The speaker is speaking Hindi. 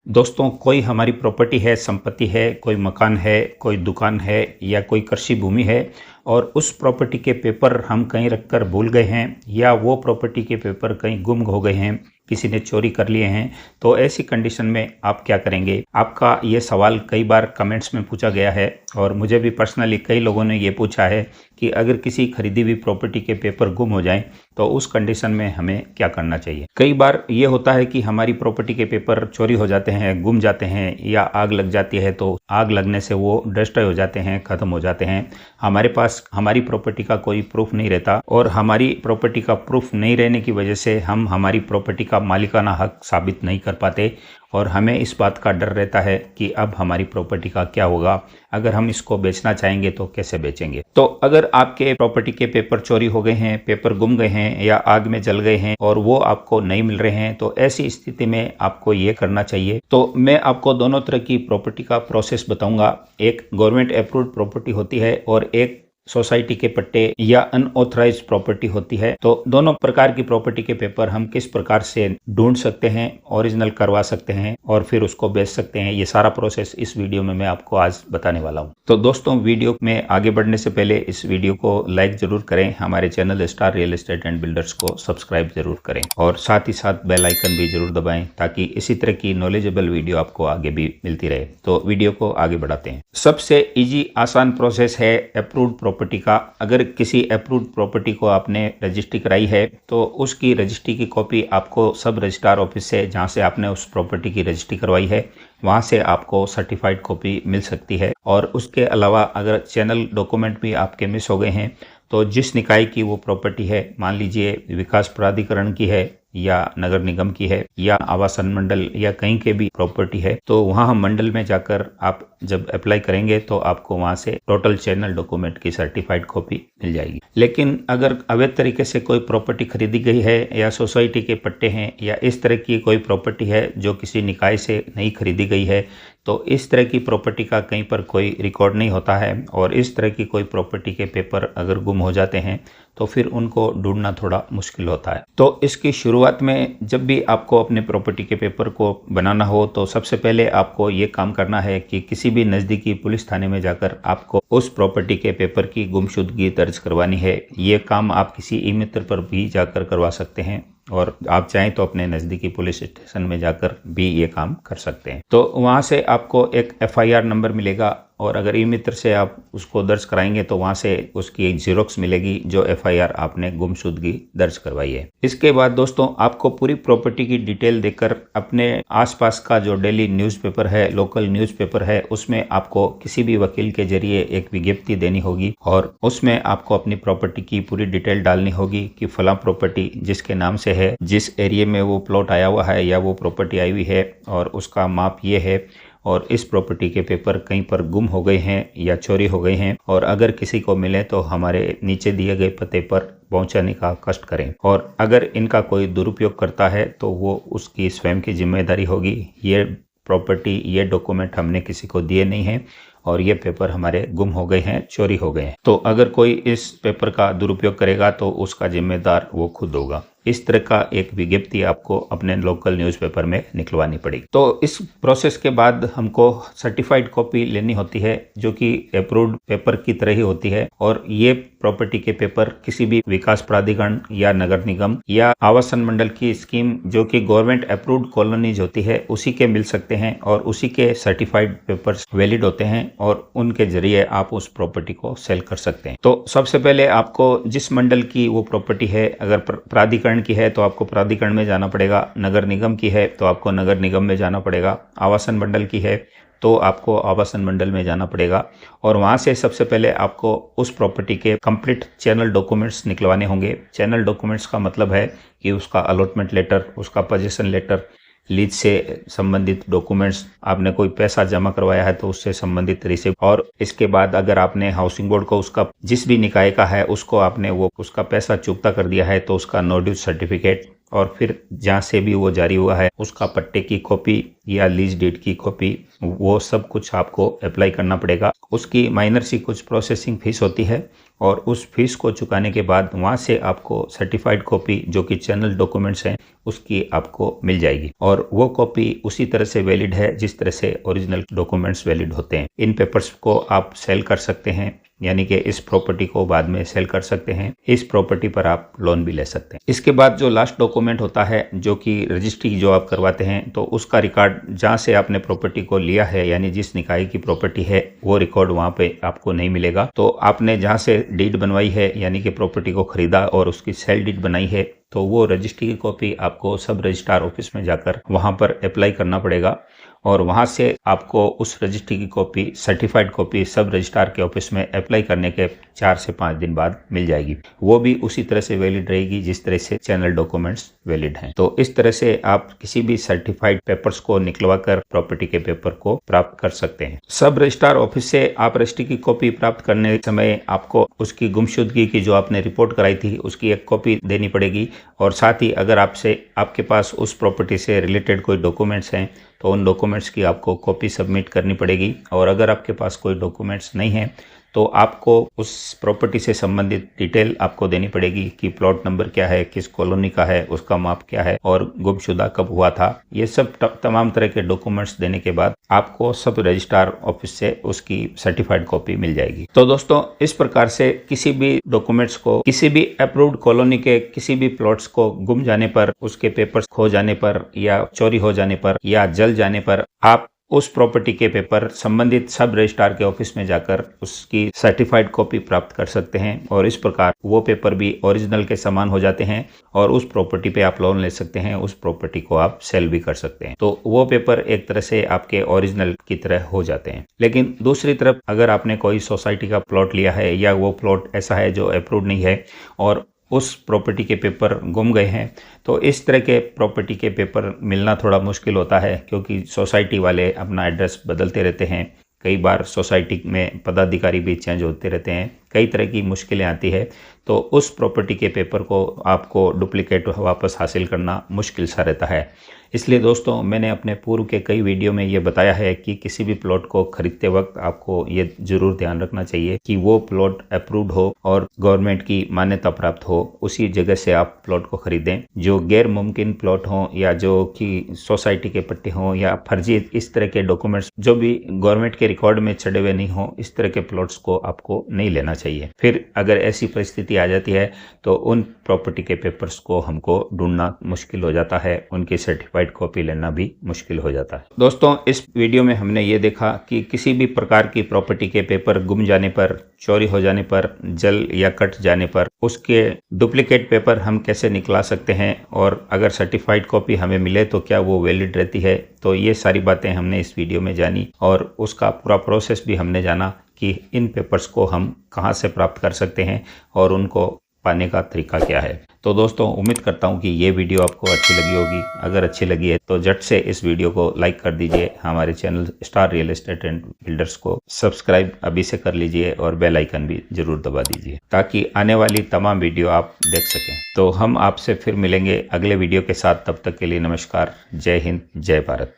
दोस्तों, कोई हमारी प्रॉपर्टी है, संपत्ति है, कोई मकान है, कोई दुकान है या कोई कृषि भूमि है और उस प्रॉपर्टी के पेपर हम कहीं रखकर भूल गए हैं या वो प्रॉपर्टी के पेपर कहीं गुम हो गए हैं, किसी ने चोरी कर लिए हैं, तो ऐसी कंडीशन में आप क्या करेंगे? आपका ये सवाल कई बार कमेंट्स में पूछा गया है और मुझे भी पर्सनली कई लोगों ने ये पूछा है कि अगर किसी खरीदी हुई प्रॉपर्टी के पेपर गुम हो जाएं तो उस कंडीशन में हमें क्या करना चाहिए। कई बार ये होता है कि हमारी प्रॉपर्टी के पेपर चोरी हो जाते हैं, गुम जाते हैं या आग लग जाती है तो आग लगने से वो डिस्ट्रॉय हो जाते हैं, खत्म हो जाते हैं। हमारे पास हमारी प्रॉपर्टी का कोई प्रूफ नहीं रहता और हमारी प्रॉपर्टी का प्रूफ नहीं रहने की वजह से हम हमारी प्रॉपर्टी का मालिकाना हक साबित नहीं कर पाते और हमें इस बात का डर रहता है कि अब हमारी प्रॉपर्टी का क्या होगा, अगर हम इसको बेचना चाहेंगे तो कैसे बेचेंगे। तो अगर आपके प्रॉपर्टी के पेपर चोरी हो गए हैं, पेपर गुम गए हैं या आग में जल गए हैं और वो आपको नहीं मिल रहे हैं, तो ऐसी स्थिति में आपको ये करना चाहिए। तो मैं आपको दोनों तरह की प्रॉपर्टी का प्रोसेस बताऊंगा। एक गवर्नमेंट अप्रूव्ड प्रॉपर्टी होती है और एक सोसाइटी के पट्टे या अनऑथराइज्ड प्रॉपर्टी होती है। तो दोनों प्रकार की प्रॉपर्टी के पेपर हम किस प्रकार से ढूंढ सकते हैं, ओरिजिनल करवा सकते हैं और फिर उसको बेच सकते हैं, ये सारा प्रोसेस इस वीडियो में मैं आपको आज बताने वाला हूं। तो दोस्तों, वीडियो में आगे बढ़ने से पहले इस वीडियो को लाइक जरूर करें, हमारे channel star real estate and builders को सब्सक्राइब जरूर करें और साथ ही साथ बेल आइकन भी जरूर दबाएं ताकि इसी तरह की नॉलेजेबल वीडियो आपको आगे भी मिलती रहे। तो वीडियो को आगे बढ़ाते हैं। सबसे इजी आसान प्रोसेस है अप्रूव्ड प्रॉपर्टी का। अगर किसी अप्रूव्ड प्रॉपर्टी को आपने रजिस्ट्री कराई है तो उसकी रजिस्ट्री की कॉपी आपको सब रजिस्ट्रार ऑफिस से, जहां से आपने उस प्रॉपर्टी की रजिस्ट्री करवाई है, वहां से आपको सर्टिफाइड कॉपी मिल सकती है। और उसके अलावा अगर चैनल डॉक्यूमेंट भी आपके मिस हो गए हैं तो जिस निकाय की वो प्रॉपर्टी है, मान लीजिए विकास प्राधिकरण की है या नगर निगम की है या आवासन मंडल या कहीं के भी प्रॉपर्टी है, तो वहां हम मंडल में जाकर आप जब अप्लाई करेंगे तो आपको वहां से टोटल चैनल डॉक्यूमेंट की सर्टिफाइड कॉपी मिल जाएगी। लेकिन अगर अवैध तरीके से कोई प्रॉपर्टी खरीदी गई है या सोसाइटी के पट्टे हैं या इस तरह की कोई प्रॉपर्टी है जो किसी निकाय से नहीं खरीदी गई है, तो इस तरह की प्रॉपर्टी का कहीं पर कोई रिकॉर्ड नहीं होता है और इस तरह की कोई प्रॉपर्टी के पेपर अगर गुम हो जाते हैं तो फिर उनको ढूंढना थोड़ा मुश्किल होता है। तो इसकी शुरुआत में जब भी आपको अपने प्रॉपर्टी के पेपर को बनाना हो तो सबसे पहले आपको ये काम करना है कि किसी भी नज़दीकी पुलिस थाने में जाकर आपको उस प्रॉपर्टी के पेपर की गुमशुदगी दर्ज करवानी है। ये काम आप किसी ई मित्र पर भी जाकर करवा सकते हैं और आप चाहें तो अपने नज़दीकी पुलिस स्टेशन में जाकर भी ये काम कर सकते हैं। तो वहाँ से आपको एक FIR नंबर मिलेगा और अगर ई मित्र से आप उसको दर्ज कराएंगे तो वहाँ से उसकी एक ज़ेरॉक्स मिलेगी जो FIR आपने गुमशुदगी दर्ज करवाई है। इसके बाद दोस्तों, आपको पूरी प्रॉपर्टी की डिटेल देकर अपने आसपास का जो डेली न्यूज़पेपर है, लोकल न्यूज़पेपर है, उसमें आपको किसी भी वकील के जरिए एक विज्ञप्ति देनी होगी और उसमें आपको अपनी प्रॉपर्टी की पूरी डिटेल डालनी होगी कि फला प्रॉपर्टी जिसके नाम से है, जिस एरिया में वो प्लॉट आया हुआ है या वो प्रॉपर्टी आई हुई है और उसका माप ये है और इस प्रॉपर्टी के पेपर कहीं पर गुम हो गए हैं या चोरी हो गए हैं और अगर किसी को मिले तो हमारे नीचे दिए गए पते पर पहुंचाने का कष्ट करें और अगर इनका कोई दुरुपयोग करता है तो वो उसकी स्वयं की जिम्मेदारी होगी। ये प्रॉपर्टी, ये डॉक्यूमेंट हमने किसी को दिए नहीं हैं और ये पेपर हमारे गुम हो गए हैं, चोरी हो गए हैं। तो अगर कोई इस पेपर का दुरुपयोग करेगा तो उसका जिम्मेदार वो खुद होगा। इस तरह का एक विज्ञप्ति आपको अपने लोकल न्यूज़पेपर में निकलवानी पड़ेगी। तो इस प्रोसेस के बाद हमको सर्टिफाइड कॉपी लेनी होती है जो कि अप्रूव्ड पेपर की तरह ही होती है और ये प्रॉपर्टी के पेपर किसी भी विकास प्राधिकरण या नगर निगम या आवासन मंडल की स्कीम जो कि गवर्नमेंट अप्रूव्ड कॉलोनीज होती है उसी के मिल सकते हैं और उसी के सर्टिफाइड पेपर्स वैलिड होते हैं और उनके जरिए आप उस प्रॉपर्टी को सेल कर सकते हैं। तो सबसे पहले आपको जिस मंडल की वो प्रॉपर्टी है, अगर प्राधिकरण की है तो आपको प्राधिकरण में जाना पड़ेगा, नगर निगम की है तो आपको नगर निगम में जाना पड़ेगा, आवासन मंडल की है तो आपको आवासन मंडल में जाना पड़ेगा और वहां से सबसे पहले आपको उस प्रॉपर्टी के कंप्लीट चैनल डॉक्यूमेंट्स निकलवाने होंगे। चैनल डॉक्यूमेंट्स का मतलब है कि उसका अलॉटमेंट लेटर, उसका पोजीशन लेटर, लीज से संबंधित डॉक्यूमेंट्स, आपने कोई पैसा जमा करवाया है तो उससे संबंधित रिसिप्ट और इसके बाद अगर आपने हाउसिंग बोर्ड को उसका जिस भी निकाय का है उसको आपने वो उसका पैसा चुकता कर दिया है तो उसका नो ड्यू सर्टिफिकेट और फिर जहाँ से भी वो जारी हुआ है उसका पट्टे की कॉपी या लीज डीड की कॉपी, वो सब कुछ आपको अप्लाई करना पड़ेगा। उसकी माइनर सी कुछ प्रोसेसिंग फीस होती है और उस फीस को चुकाने के बाद वहाँ से आपको सर्टिफाइड कॉपी जो कि चैनल डॉक्यूमेंट्स हैं उसकी आपको मिल जाएगी और वो कॉपी उसी तरह से वैलिड है जिस तरह से ओरिजिनल डॉक्यूमेंट्स वैलिड होते हैं। इन पेपर्स को आप सेल कर सकते हैं, यानी कि इस प्रॉपर्टी को बाद में सेल कर सकते हैं। इस प्रॉपर्टी पर आप लोन भी ले सकते हैं। इसके बाद जो लास्ट डॉक्यूमेंट होता है जो कि रजिस्ट्री जो आप करवाते हैं, तो उसका रिकॉर्ड जहाँ से आपने प्रॉपर्टी को लिया है, यानी जिस निकाय की प्रॉपर्टी है वो रिकॉर्ड वहाँ पे आपको नहीं मिलेगा। तो आपने जहाँ से डीड बनवाई है, यानी कि प्रॉपर्टी को खरीदा और उसकी सेल डीड बनाई है, तो वो रजिस्ट्री की कॉपी आपको सब रजिस्ट्रार ऑफिस में जाकर वहाँ पर अप्लाई करना पड़ेगा और वहाँ से आपको उस रजिस्ट्री की कॉपी, सर्टिफाइड कॉपी सब रजिस्ट्रार के ऑफिस में अप्लाई करने के 4 से 5 दिन बाद मिल जाएगी। वो भी उसी तरह से वैलिड रहेगी जिस तरह से चैनल डॉक्यूमेंट्स वैलिड हैं। तो इस तरह से आप किसी भी सर्टिफाइड पेपर्स को निकलवा कर प्रॉपर्टी के पेपर को प्राप्त कर सकते हैं। सब रजिस्ट्रार ऑफिस से आप रजिस्ट्री की कॉपी प्राप्त करने समय आपको उसकी गुमशुदगी की जो आपने रिपोर्ट कराई थी उसकी एक कॉपी देनी पड़ेगी और साथ ही अगर आपके पास उस प्रॉपर्टी से रिलेटेड कोई डॉक्यूमेंट्स हैं तो उन डॉक्यूमेंट्स की आपको कॉपी सबमिट करनी पड़ेगी। और अगर आपके पास कोई डॉक्यूमेंट्स नहीं है तो आपको उस प्रॉपर्टी से संबंधित डिटेल आपको देनी पड़ेगी कि प्लॉट नंबर क्या है, किस कॉलोनी का है, उसका माप क्या है और गुमशुदा कब हुआ था। ये सब तमाम तरह के डॉक्यूमेंट्स देने के बाद आपको सब रजिस्ट्रार ऑफिस से उसकी सर्टिफाइड कॉपी मिल जाएगी। तो दोस्तों, इस प्रकार से किसी भी डॉक्यूमेंट्स को, किसी भी अप्रूव्ड कॉलोनी के किसी भी प्लॉट्स को गुम जाने पर, उसके पेपर्स खो जाने पर या चोरी हो जाने पर या जल जाने पर आप उस प्रॉपर्टी के पेपर संबंधित सब रजिस्ट्रार के ऑफिस में जाकर उसकी सर्टिफाइड कॉपी प्राप्त कर सकते हैं और इस प्रकार वो पेपर भी ओरिजिनल के समान हो जाते हैं और उस प्रॉपर्टी पे आप लोन ले सकते हैं, उस प्रॉपर्टी को आप सेल भी कर सकते हैं। तो वो पेपर एक तरह से आपके ओरिजिनल की तरह हो जाते हैं। लेकिन दूसरी तरफ अगर आपने कोई सोसाइटी का प्लॉट लिया है या वो प्लॉट ऐसा है जो अप्रूव्ड नहीं है और उस प्रॉपर्टी के पेपर गुम गए हैं, तो इस तरह के प्रॉपर्टी के पेपर मिलना थोड़ा मुश्किल होता है क्योंकि सोसाइटी वाले अपना एड्रेस बदलते रहते हैं। कई बार सोसाइटी में पदाधिकारी भी चेंज होते रहते हैं, कई तरह की मुश्किलें आती है। तो उस प्रॉपर्टी के पेपर को आपको डुप्लीकेट वापस हासिल करना मुश्किल सा रहता है। इसलिए दोस्तों, मैंने अपने पूर्व के कई वीडियो में ये बताया है कि किसी भी प्लॉट को खरीदते वक्त आपको ये जरूर ध्यान रखना चाहिए कि वो प्लॉट अप्रूव्ड हो और गवर्नमेंट की मान्यता प्राप्त हो, उसी जगह से आप प्लॉट को खरीदें। जो गैर मुमकिन प्लॉट हों या जो कि सोसाइटी के पट्टे हों या फर्जी इस तरह के डॉक्यूमेंट्स जो भी गवर्नमेंट के रिकॉर्ड में चढ़े हुए नहीं हों, इस तरह के प्लॉट्स को आपको नहीं लेना चाहिए। फिर अगर ऐसी परिस्थिति आ जाती है तो उन प्रॉपर्टी के पेपर्स को हमको ढूंढना मुश्किल हो जाता है, उनकी सर्टिफाइड कॉपी लेना भी मुश्किल हो जाता है। दोस्तों, इस वीडियो में हमने ये देखा कि किसी भी प्रकार की प्रॉपर्टी के पेपर गुम जाने पर, चोरी हो जाने पर, जल या कट जाने पर उसके डुप्लीकेट पेपर हम कैसे निकला सकते हैं और अगर सर्टिफाइड कॉपी हमें मिले तो क्या वो वैलिड रहती है। तो ये सारी बातें हमने इस वीडियो में जानी और उसका पूरा प्रोसेस भी हमने जाना कि इन पेपर्स को हम कहाँ से प्राप्त कर सकते हैं और उनको पाने का तरीका क्या है। तो दोस्तों, उम्मीद करता हूँ कि ये वीडियो आपको अच्छी लगी होगी। अगर अच्छी लगी है तो झट से इस वीडियो को लाइक कर दीजिए। हमारे channel star real estate and builders को सब्सक्राइब अभी से कर लीजिए और बेल आइकन भी जरूर दबा दीजिए ताकि आने वाली तमाम वीडियो आप देख सकें। तो हम आपसे फिर मिलेंगे अगले वीडियो के साथ। तब तक के लिए नमस्कार। जय हिंद, जय भारत।